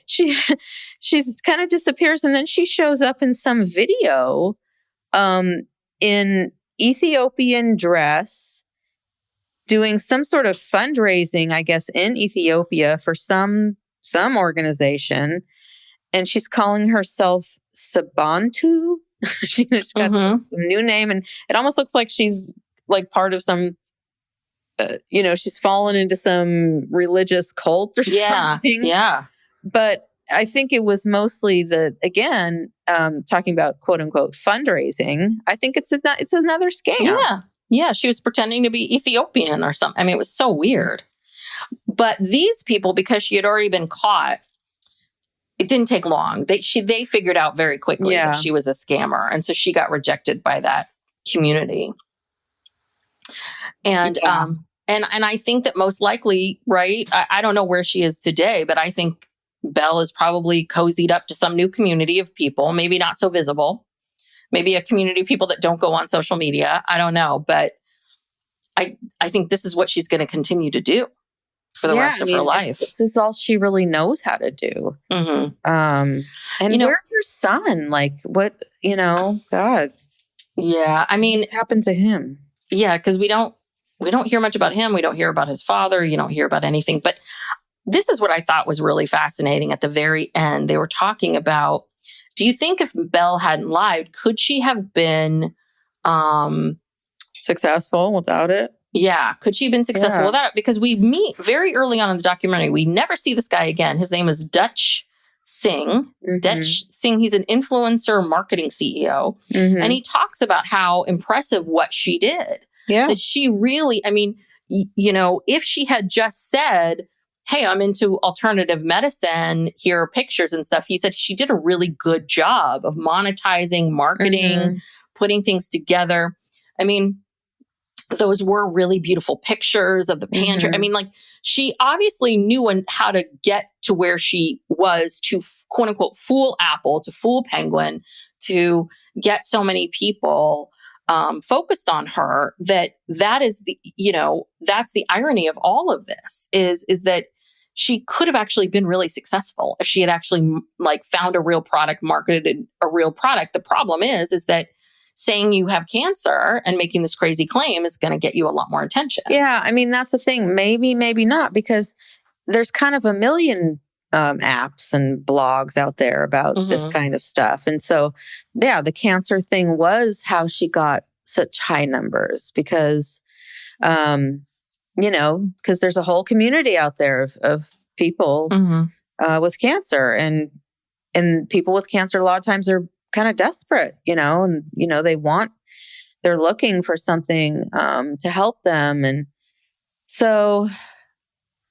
She's kind of disappears, and then she shows up in some video in Ethiopian dress, doing some sort of fundraising, I guess, in Ethiopia for some organization. And she's calling herself Sabantu. She's got some new name, and it almost looks like she's like part of some, she's fallen into some religious cult or something. Yeah. But I think it was mostly talking about quote unquote fundraising. I think it's another scam. Yeah. Yeah. She was pretending to be Ethiopian or something. It was so weird. But these people, because she had already been caught, it didn't take long. They figured out very quickly that she was a scammer. And so she got rejected by that community. And, and I think that most likely, right, I don't know where she is today, but I think Belle is probably cozied up to some new community of people, maybe not so visible, maybe a community of people that don't go on social media. I don't know, but I think this is what she's going to continue to do for the rest of her life. This is all she really knows how to do. Mm-hmm. And where's her son? Like, what, God. Yeah. I mean, what's happened to him? Yeah. Because we don't hear much about him. We don't hear about his father. You don't hear about anything. But this is what I thought was really fascinating at the very end. They were talking about, do you think if Belle hadn't lied, could she have been successful without it? Yeah. Could she have been successful without it? Because we meet very early on in the documentary. We never see this guy again. His name is Dutch Singh. Mm-hmm. Dutch Singh, he's an influencer marketing CEO. Mm-hmm. And he talks about how impressive what she did. Yeah. That she really, I mean, if she had just said, hey, I'm into alternative medicine, here are pictures and stuff. He said she did a really good job of monetizing, marketing, putting things together. I mean, those were really beautiful pictures of the pantry. I mean, like, she obviously knew how to get to where she was to quote unquote fool Apple, to fool Penguin, to get so many people focused on her. That is the, that's the irony of all of this is that she could have actually been really successful if she had actually found a real product, marketed a real product. The problem is that saying you have cancer and making this crazy claim is going to get you a lot more attention. Yeah. I mean, that's the thing. Maybe not, because there's kind of a million apps and blogs out there about this kind of stuff. And so, yeah, the cancer thing was how she got such high numbers because, because there's a whole community out there of people with cancer, and people with cancer a lot of times are kind of desperate, and, they're looking for something to help them. And so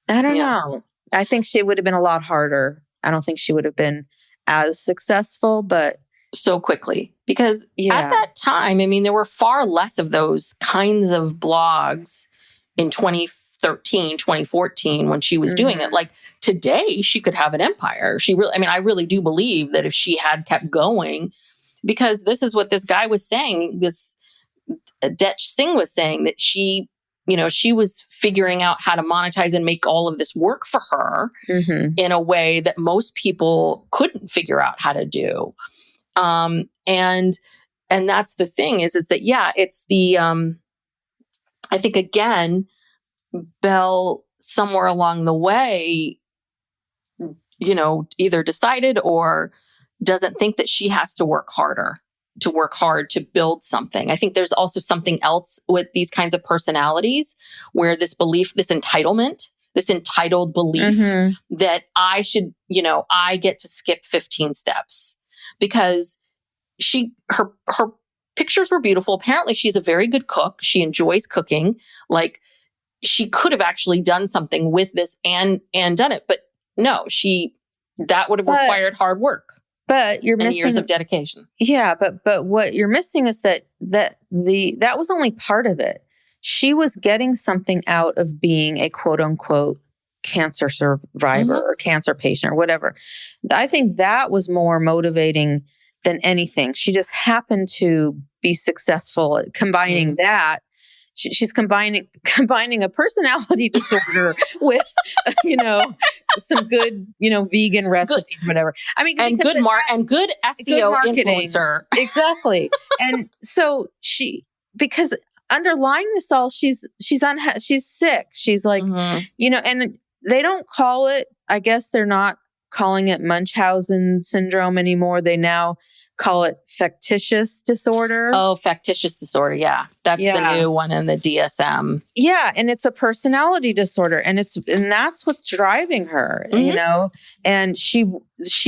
I don't know. I think she would have been a lot harder. I don't think she would have been as successful, but so quickly, because at that time, I mean, there were far less of those kinds of blogs in 2013, 2014, when she was doing it. Like today, she could have an empire. I really do believe that if she had kept going, because this is what this guy was saying, this Dutch Singh was saying, that she was figuring out how to monetize and make all of this work for her in a way that most people couldn't figure out how to do. And that's the thing is that, it's the, I think again, Belle somewhere along the way, either decided or doesn't think that she has to work hard to build something. I think there's also something else with these kinds of personalities where this belief, this entitlement, this entitled belief that I should, I get to skip 15 steps because her pictures were beautiful. Apparently she's a very good cook. She enjoys cooking. Like she could have actually done something with this and done it, but no, that would have required hard work. But you're missing years of dedication. Yeah, but what you're missing is that was only part of it. She was getting something out of being a quote unquote cancer survivor or cancer patient or whatever. I think that was more motivating than anything. She just happened to be successful at combining that. She's combining a personality disorder with, some good, vegan recipes, whatever. I mean, and good good SEO influencer. Exactly. And so because underlying this all, she's sick. She's like, and they don't call it, I guess they're not calling it Munchausen syndrome anymore. They now call it factitious disorder. Oh, factitious disorder. Yeah. That's the new one in the DSM. Yeah. And it's a personality disorder, and that's what's driving her, and she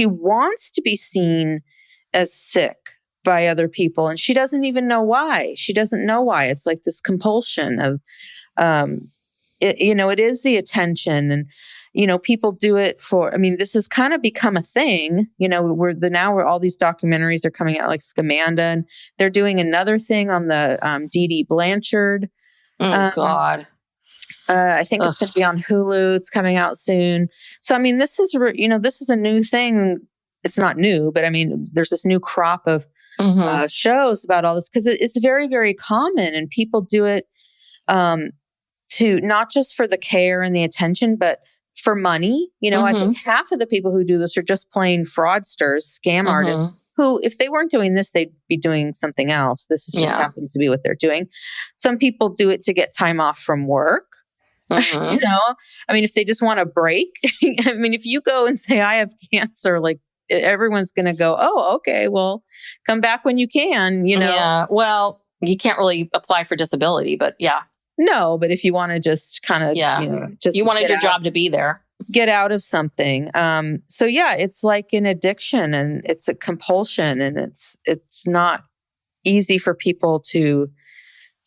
wants to be seen as sick by other people. And she doesn't even know why. She doesn't know why. It's like this compulsion of, it is the attention, and people do it for. I mean, this has kind of become a thing. Where all these documentaries are coming out, like Scamanda, and they're doing another thing on the Dee Dee Blanchard. Oh God. I think it's going to be on Hulu. It's coming out soon. So, I mean, this is a new thing. It's not new, but I mean, there's this new crop of shows about all this because it's very, very common, and people do it to not just for the care and the attention, but for money. I think half of the people who do this are just plain fraudsters, scam artists, who, if they weren't doing this, they'd be doing something else. This just happens to be what they're doing. Some people do it to get time off from work. I mean, if they just want a break, I mean, if you go and say, I have cancer, like everyone's going to go, oh, okay, well, come back when you can, Yeah. Well, you can't really apply for disability, but yeah. No, but if you want to just kind of, just you wanted your job to be there, get out of something. So yeah, it's like an addiction, and it's a compulsion, and it's not easy for people to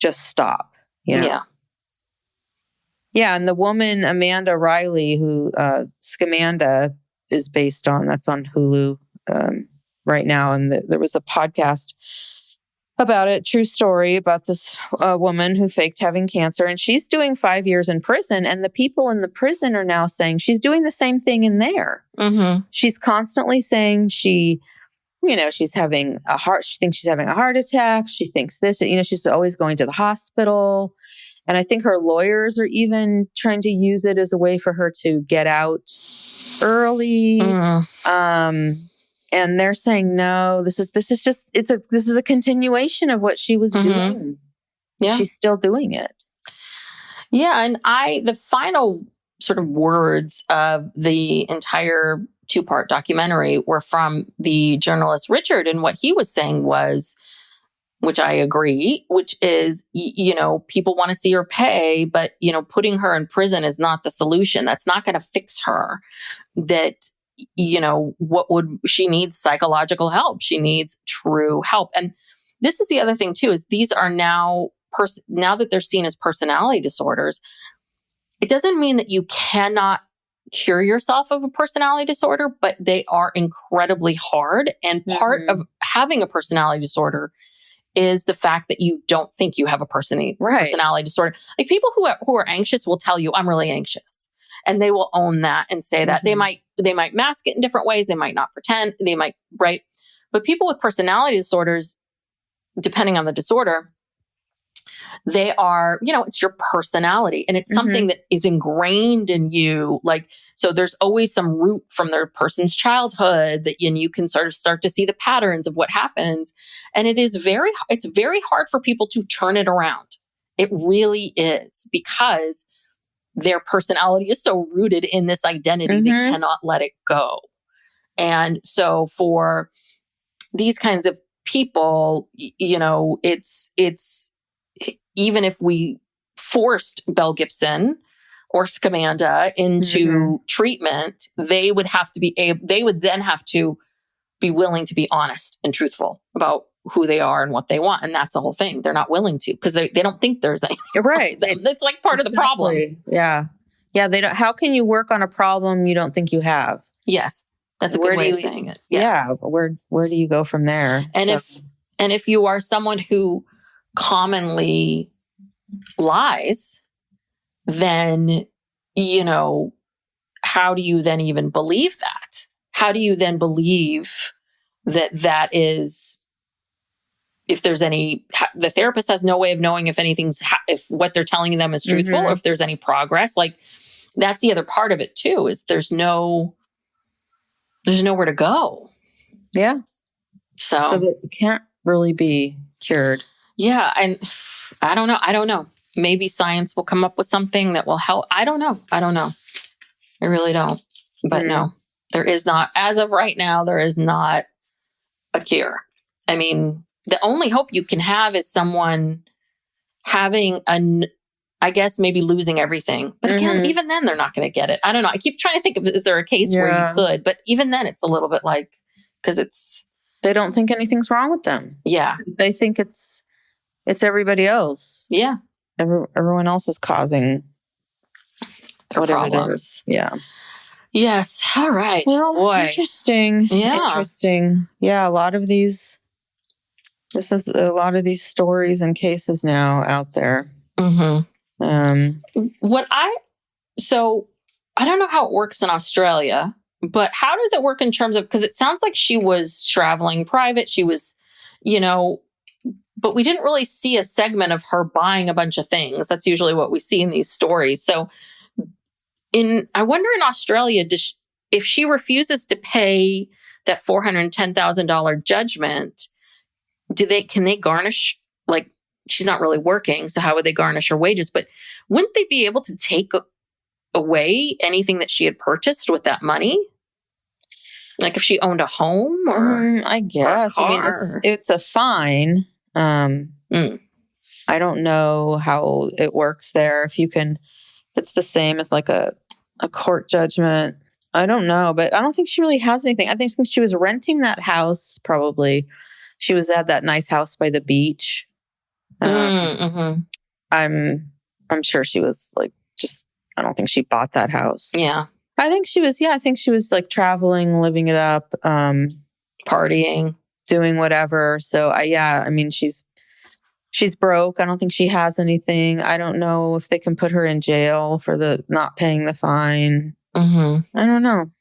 just stop. Yeah. Yeah. And the woman, Amanda Riley, who Scamanda is based on, that's on Hulu right now. And there was a podcast about it, true story, about this woman who faked having cancer, and she's doing 5 years in prison. And the people in the prison are now saying she's doing the same thing in there. She's constantly saying she's having she thinks she's having a heart attack. She thinks this, she's always going to the hospital. And I think her lawyers are even trying to use it as a way for her to get out early. And they're saying, no, this is a continuation of what she was doing. Yeah. She's still doing it. Yeah. And the final sort of words of the entire 2-part documentary were from the journalist Richard. And what he was saying was, which I agree, which is, people want to see her pay, but, putting her in prison is not the solution. That's not going to fix her. That, she needs psychological help. She needs true help. And this is the other thing too, is these are now that they're seen as personality disorders, it doesn't mean that you cannot cure yourself of a personality disorder, but they are incredibly hard. And part of having a personality disorder is the fact that you don't think you have a personality disorder. Like people who are anxious will tell you, I'm really anxious. And they will own that and say that. They might mask it in different ways. They might not pretend. They might, right? But people with personality disorders, depending on the disorder, they are, it's your personality, and it's something that is ingrained in you. Like, so there's always some root from their person's childhood that you can sort of start to see the patterns of what happens. And it's very hard for people to turn it around. It really is, because their personality is so rooted in this identity, they cannot let it go. And so for these kinds of people, it's even if we forced Belle Gibson or Scamanda into treatment, they would then have to be willing to be honest and truthful about who they are and what they want. And that's the whole thing. They're not willing to, because they don't think there's anything. Right. It's like part of the problem. Yeah. Yeah. They don't. How can you work on a problem you don't think you have? Yes. That's a good way of saying it. Yeah. Where do you go from there? And if you are someone who commonly lies, then, how do you then even believe that? How do you then believe that is, if there's the therapist has no way of knowing if if what they're telling them is truthful, or if there's any progress. Like, that's the other part of it too, is there's nowhere to go. Yeah. So that it can't really be cured. Yeah. And I don't know. Maybe science will come up with something that will help. I don't know. I really don't. But no, there is not, as of right now, there is not a cure. I mean, the only hope you can have is someone having I guess maybe losing everything. But again, even then they're not going to get it. I don't know. I keep trying to think of, is there a case where you could? But even then it's a little bit like, because they don't think anything's wrong with them. Yeah. They think it's everybody else. Yeah. Everyone else is causing whatever problems. Yeah. Yes. All right. Well, Boy. interesting. Yeah. Interesting. Yeah. A lot of these stories and cases now out there. So I don't know how it works in Australia, but how does it work in terms of, because it sounds like she was traveling private. She was, but we didn't really see a segment of her buying a bunch of things. That's usually what we see in these stories. So I wonder in Australia, if she refuses to pay that $410,000 judgment, can they garnish, like, she's not really working, so how would they garnish her wages? But wouldn't they be able to take away anything that she had purchased with that money? Like if she owned a home I guess. I mean, it's a fine. I don't know how it works there. If it's the same as like a court judgment. I don't know, but I don't think she really has anything. I think she was renting that house, probably. She was at that nice house by the beach. I'm sure she was like, I don't think she bought that house. Yeah. I think she was like traveling, living it up, partying, doing whatever. So I mean, she's broke. I don't think she has anything. I don't know if they can put her in jail for the not paying the fine. I don't know.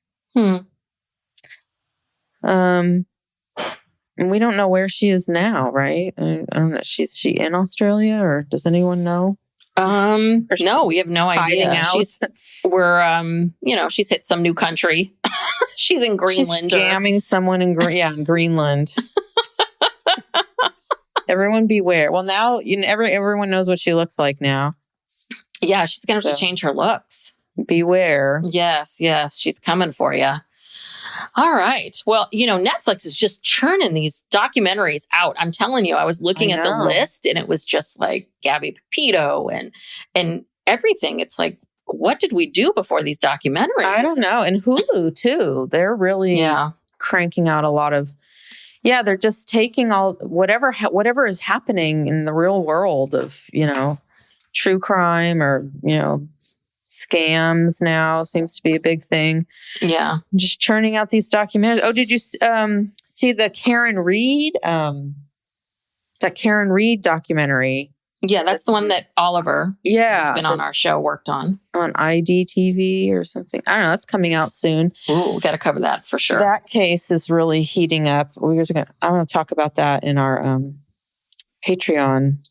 And we don't know where she is now, right? I don't know. Is she in Australia, or does anyone know? No, we have no idea. Out? She's hit some new country. She's in Greenland. She's scamming someone in Greenland. Everyone beware. Well, now everyone knows what she looks like now. Yeah, she's going to have to change her looks. Beware. Yes, she's coming for you. All right. Well, Netflix is just churning these documentaries out. I'm telling you, I was looking at the list and it was just like Gabby Pepito and everything. It's like, what did we do before these documentaries? I don't know. And Hulu too. They're really cranking out a lot of, they're just taking all whatever is happening in the real world of, true crime or, scams now seems to be a big thing. Yeah. Just churning out these documentaries. Oh, did you see the Karen Reed? That Karen Reed documentary. Yeah, that's the one that Oliver has been on our show, worked on IDTV or something. I don't know. That's coming out soon. Ooh, we got to cover that for sure. That case is really heating up. I want to talk about that in our Patreon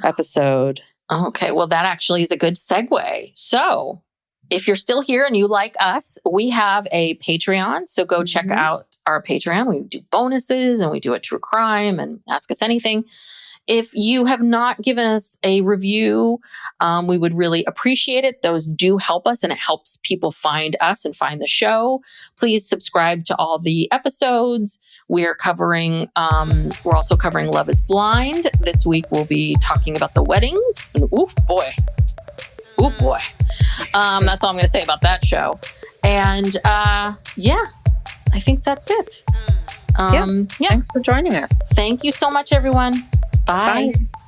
episode. Okay, well, that actually is a good segue. So if you're still here and you like us, we have a Patreon. So go check out our Patreon. We do bonuses and we do a true crime and Ask Us Anything. If you have not given us a review, we would really appreciate it. Those do help us and it helps people find us and find the show. Please subscribe to all the episodes. We're also covering Love is Blind. This week we'll be talking about the weddings. And oof, boy. That's all I'm going to say about that show. And I think that's it. Thanks for joining us. Thank you so much, everyone. Bye. Bye.